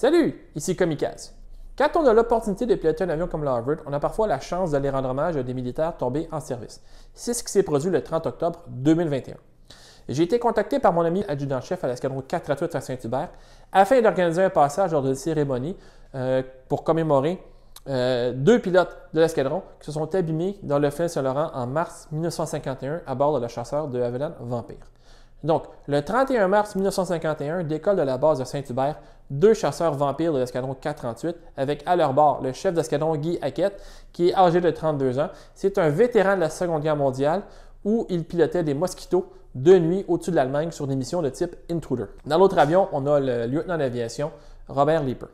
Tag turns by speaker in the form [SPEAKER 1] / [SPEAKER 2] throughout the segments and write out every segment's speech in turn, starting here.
[SPEAKER 1] Salut, ici Kamikaze. Quand on a l'opportunité de piloter un avion comme le Harvard, on a parfois la chance d'aller rendre hommage à des militaires tombés en service. C'est ce qui s'est produit le 30 octobre 2021. J'ai été contacté par mon ami adjudant-chef à l'escadron 438 à Saint-Hubert afin d'organiser un passage lors d'une cérémonie pour commémorer deux pilotes de l'escadron qui se sont abîmés dans le fleuve Saint-Laurent en mars 1951 à bord de la chasseur de Havilland Vampire. Donc, le 31 mars 1951, décolle de la base de Saint-Hubert deux chasseurs vampires de l'escadron 438 avec à leur bord le chef d'escadron Guy Hackett qui est âgé de 32 ans. C'est un vétéran de la Seconde Guerre mondiale où il pilotait des Mosquitos de nuit au-dessus de l'Allemagne sur des missions de type Intruder. Dans l'autre avion, on a le lieutenant d'aviation Robert Leeper.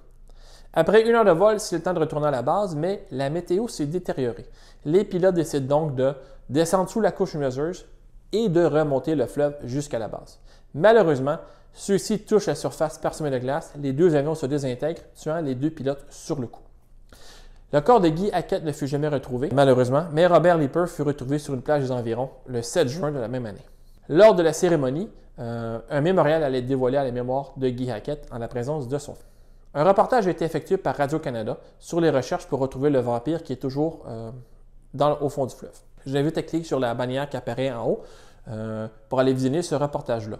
[SPEAKER 1] Après une heure de vol, c'est le temps de retourner à la base, mais la météo s'est détériorée. Les pilotes décident donc de descendre sous la couche nuageuse et de remonter le fleuve jusqu'à la base. Malheureusement, ceux-ci touchent la surface parsemée de glace, les deux avions se désintègrent, tuant les deux pilotes sur le coup. Le corps de Guy Hackett ne fut jamais retrouvé, malheureusement, mais Robert Leeper fut retrouvé sur une plage des environs le 7 juin de la même année. Lors de la cérémonie, un mémorial allait être dévoilé à la mémoire de Guy Hackett en la présence de son frère. Un reportage a été effectué par Radio-Canada sur les recherches pour retrouver le vampire qui est toujours au fond du fleuve. Je vous invite à cliquer sur la bannière qui apparaît en haut pour aller visionner ce reportage-là.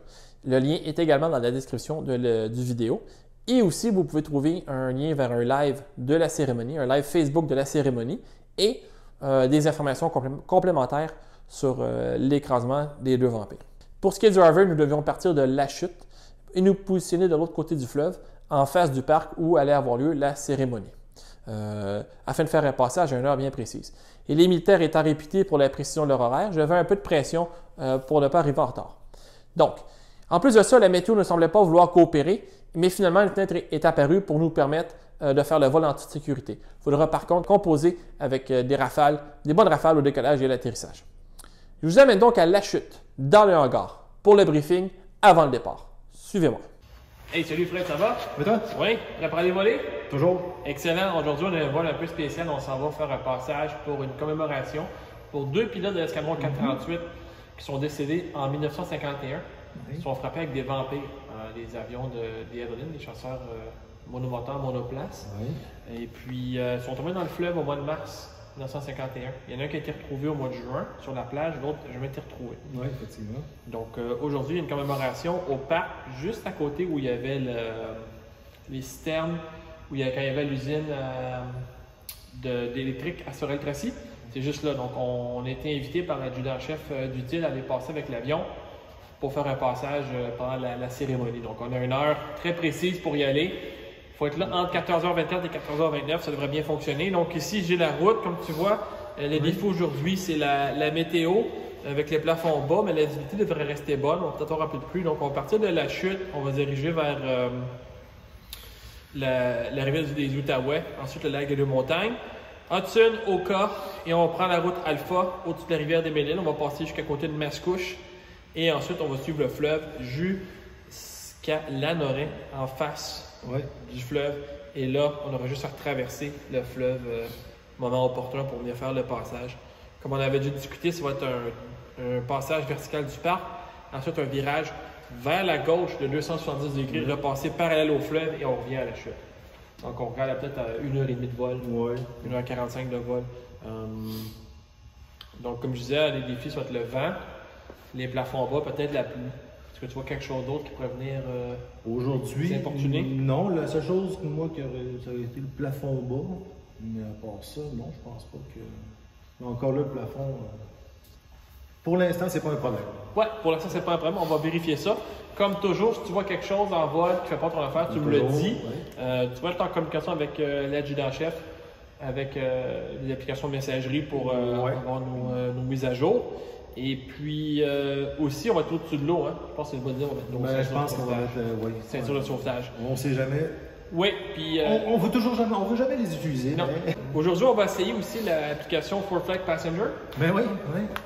[SPEAKER 1] Le lien est également dans la description du vidéo. Et aussi, vous pouvez trouver un lien vers un live de la cérémonie, un live Facebook de la cérémonie et des informations complémentaires sur l'écrasement des deux vampires. Pour ce qui est du Harvard, nous devions partir de la chute et nous positionner de l'autre côté du fleuve, en face du parc où allait avoir lieu la cérémonie, afin de faire un passage à une heure bien précise. Et les militaires étant réputés pour la précision de leur horaire, j'avais un peu de pression pour ne pas arriver en retard. Donc, en plus de ça, la météo ne semblait pas vouloir coopérer, mais finalement, une fenêtre est apparue pour nous permettre de faire le vol en toute sécurité. Il faudra par contre composer avec des bonnes rafales au décollage et à l'atterrissage. Je vous amène donc à la chute, dans le hangar, pour le briefing avant le départ. Suivez-moi. Hey, salut Fred, ça va?
[SPEAKER 2] Mais toi?
[SPEAKER 1] Oui, prêt pour aller voler?
[SPEAKER 2] Toujours.
[SPEAKER 1] Excellent. Aujourd'hui, on a un vol un peu spécial. On s'en va faire un passage pour une commémoration pour deux pilotes de l'escadron 438 qui sont décédés en 1951. Ils sont frappés avec des vampires, des avions des Havilland, des chasseurs monomoteurs, monoplaces. Oui. Et puis, ils sont tombés dans le fleuve au mois de mars 1951. Il y en a un qui a été retrouvé au mois de juin sur la plage, l'autre n'a jamais été retrouvé.
[SPEAKER 2] Oui, effectivement.
[SPEAKER 1] Donc, aujourd'hui, il y a une commémoration au parc, juste à côté où il y avait les citernes, quand il y avait l'usine d'électrique à Sorel-Tracy. C'est juste là. Donc, on a été invité par l'adjudant-chef du DIL à aller passer avec l'avion pour faire un passage pendant la cérémonie. Donc, on a une heure très précise pour y aller. Il faut être là entre 14h24 et 14h29, ça devrait bien fonctionner. Donc ici, j'ai la route, comme tu vois. Le défaut aujourd'hui, c'est la météo avec les plafonds bas, mais la visibilité devrait rester bonne. On va peut-être avoir un peu de pluie. Donc, on va partir de la chute, on va diriger vers la rivière des Outaouais, ensuite le lac des Deux-Montagnes, Hudson, Oka, et on prend la route Alpha au-dessus de la rivière des Mélines. On va passer jusqu'à côté de Mascouche, et ensuite, on va suivre le fleuve jusqu'à Lanoraie, en face du fleuve. Et là, on aura juste à traverser le fleuve au moment opportun pour venir faire le passage. Comme on avait déjà discuté, ça va être un passage vertical du parc. Ensuite, un virage vers la gauche de 270 degrés, repasser parallèle au fleuve et on revient à la chute. Donc, on regarde peut-être à 1h30 de vol, 1h45 de vol. Donc, comme je disais, les défis, ça va être le vent, les plafonds bas, peut-être la pluie. Est-ce que tu vois quelque chose d'autre qui pourrait venir
[SPEAKER 2] aujourd'hui
[SPEAKER 1] s'importuner?
[SPEAKER 2] Non, la seule chose que moi, ça aurait été le plafond bas. Mais à part ça, non, je pense pas que. Mais encore là, le plafond. Pour l'instant, c'est pas un problème.
[SPEAKER 1] Oui, pour l'instant, c'est pas un problème. On va vérifier ça. Comme toujours, si tu vois quelque chose en vol qui ne fait pas ton affaire, tu me le dis. Tu vas être en communication avec l'adjudant-chef, avec les applications de messagerie pour avoir nos mises à jour. Et puis aussi, on va être au-dessus de l'eau. Hein. Je pense que c'est une bonne idée. On va mettre nos
[SPEAKER 2] je pense qu'on va mettre
[SPEAKER 1] ceinture de sauvetage.
[SPEAKER 2] On ne sait jamais.
[SPEAKER 1] Oui, puis.
[SPEAKER 2] On veut jamais les utiliser.
[SPEAKER 1] Non. Mais... Aujourd'hui, on va essayer aussi l'application ForFlight Passenger.
[SPEAKER 2] Ben oui.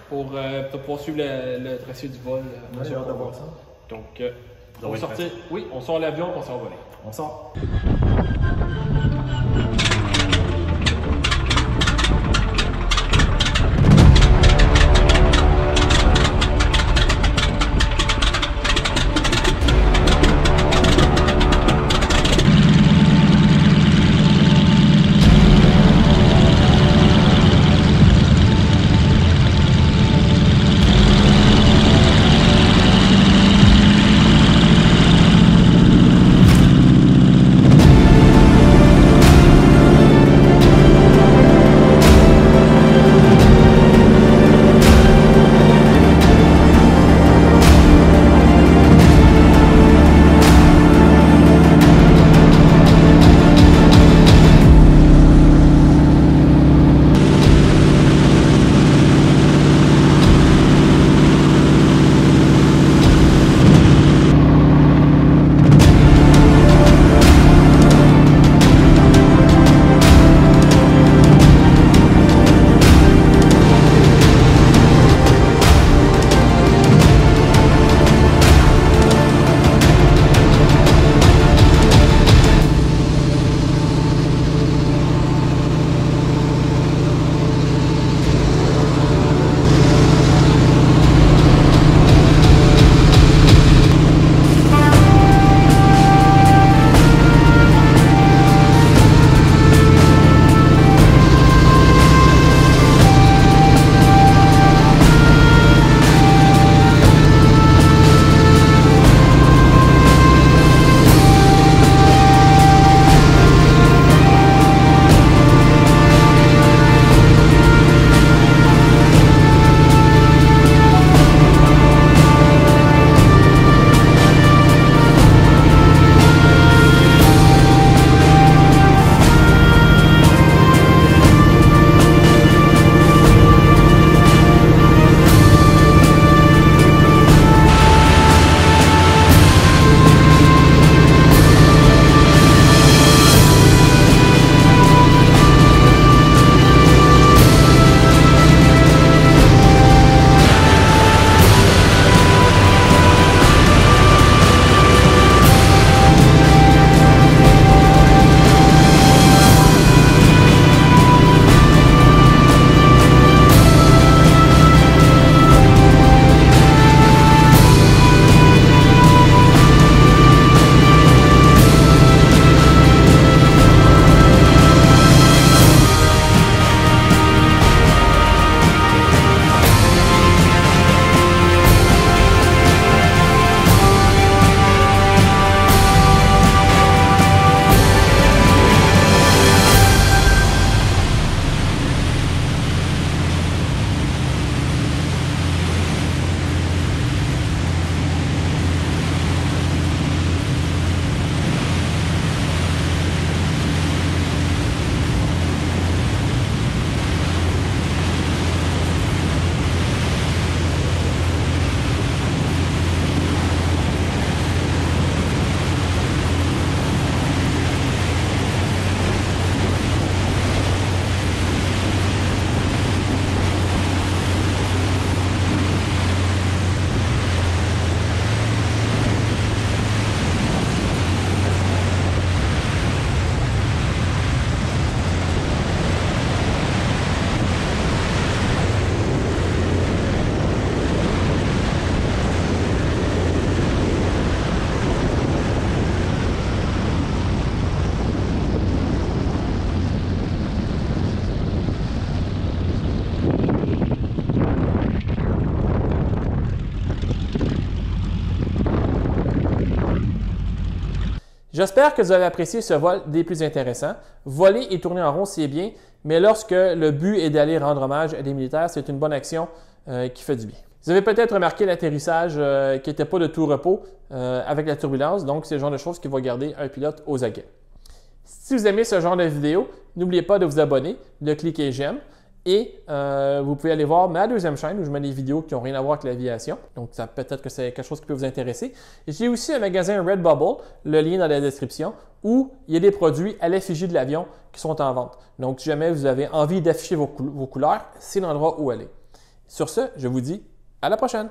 [SPEAKER 1] Pour pouvoir suivre le tracé du vol.
[SPEAKER 2] J'ai hâte d'avoir ça.
[SPEAKER 1] Donc, on va sortir. Oui, on sort l'avion et on s'en va.
[SPEAKER 2] On sort.
[SPEAKER 1] J'espère que vous avez apprécié ce vol des plus intéressants. Voler et tourner en rond, c'est bien, mais lorsque le but est d'aller rendre hommage à des militaires, c'est une bonne action qui fait du bien. Vous avez peut-être remarqué l'atterrissage qui n'était pas de tout repos avec la turbulence, donc c'est le genre de choses qui va garder un pilote aux aguets. Si vous aimez ce genre de vidéo, n'oubliez pas de vous abonner, de cliquer j'aime et vous pouvez aller voir ma deuxième chaîne où je mets des vidéos qui n'ont rien à voir avec l'aviation. Donc peut-être que c'est quelque chose qui peut vous intéresser. J'ai aussi un magasin Redbubble, le lien dans la description, où il y a des produits à l'effigie de l'avion qui sont en vente. Donc si jamais vous avez envie d'afficher vos couleurs, c'est l'endroit où aller. Sur ce, je vous dis à la prochaine!